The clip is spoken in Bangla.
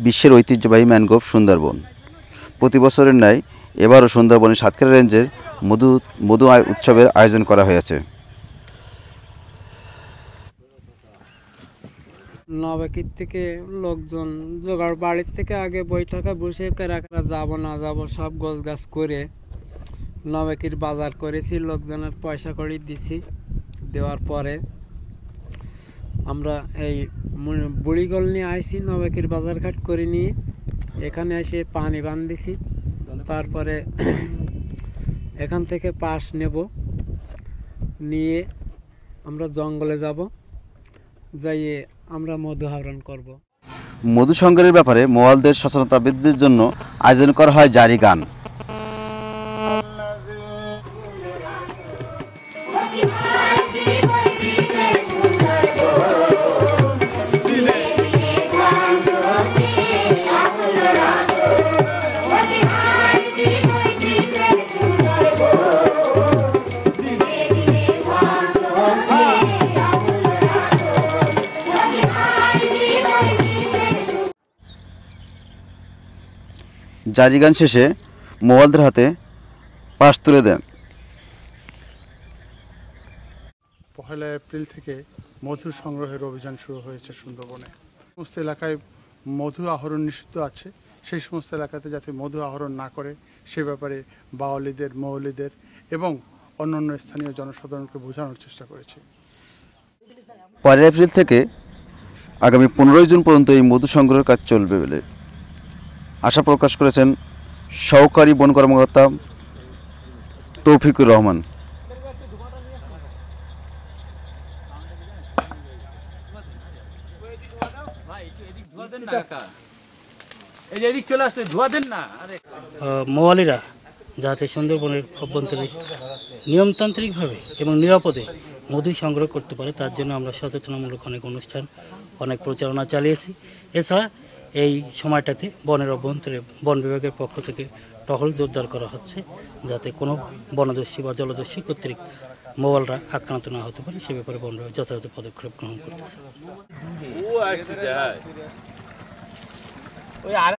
বিশ্বের ঐতিহ্যবাহী ম্যানগ্রোভ সুন্দরবন। প্রতি বছরের ন্যায় এবারও সুন্দরবনের সাতক্ষীরা রেঞ্জের মধু উৎসবের আয়োজন করা হয়েছে। নবাকির থেকে লোকজন জোগাড়, বাড়ির থেকে আগে বৈঠকে বসে কারা কারা যাবো না যাবো সব গোছ গাছ করে নবাকির বাজার করেছি, লোকজনের পয়সা কড়ি দিছি। দেওয়ার পরে আমরা এই বুড়িগোল নিয়ে আসছি, নবাকির বাজার ঘাট করে নিয়ে এখানে এসে পানি বান্ধিছি। তারপরে এখান থেকে পাশ নেব, নিয়ে আমরা জঙ্গলে যাব, যাইয়ে আমরা মধু আহরণ করব। মধু সংগ্রহের ব্যাপারে মোয়ালদের সচেতনতা বৃদ্ধির জন্য আয়োজন করা হয় জারি গান। জারি গান শেষে মোয়ালদের হাতে পাশ তুলে দেন। 1 এপ্রিল থেকে মধু সংগ্রহের অভিযান শুরু হয়েছে সুন্দরবনে। সমস্ত এলাকায় মধু আহরণ নিষিদ্ধ আছে, সেই সমস্ত এলাকাতে যাতে মধু আহরণ না করে সে ব্যাপারে বাওয়ালিদের, মৌলিদের এবং অন্যান্য স্থানীয় জনসাধারণকে বোঝানোর চেষ্টা করেছে। 1 এপ্রিল থেকে আগামী 15 জুন পর্যন্ত এই মধু সংগ্রহের কাজ চলবে বলে আশা প্রকাশ করেছেন সহকারী বন কর্মকর্তা তৌফিকুর রহমান। মৌয়ালিরা যাতে সুন্দরবনের অভ্যন্তরে নিয়মতান্ত্রিকভাবে এবং নিরাপদে মধু সংগ্রহ করতে পারে তার জন্য আমরা সচেতনামূলক অনেক অনুষ্ঠান, অনেক প্রচারণা চালিয়েছি। এছাড়া এই সময়টাতে বনের অভ্যন্তরে বন বিভাগের পক্ষ থেকে টহল জোরদার করা হচ্ছে, যাতে কোনো বনদস্যু বা জলদস্যু কর্তৃক মৌয়ালরা আক্রান্ত না হতে পারে সে ব্যাপারে বন বিভাগ যথাযথ পদক্ষেপ গ্রহণ করতেছে।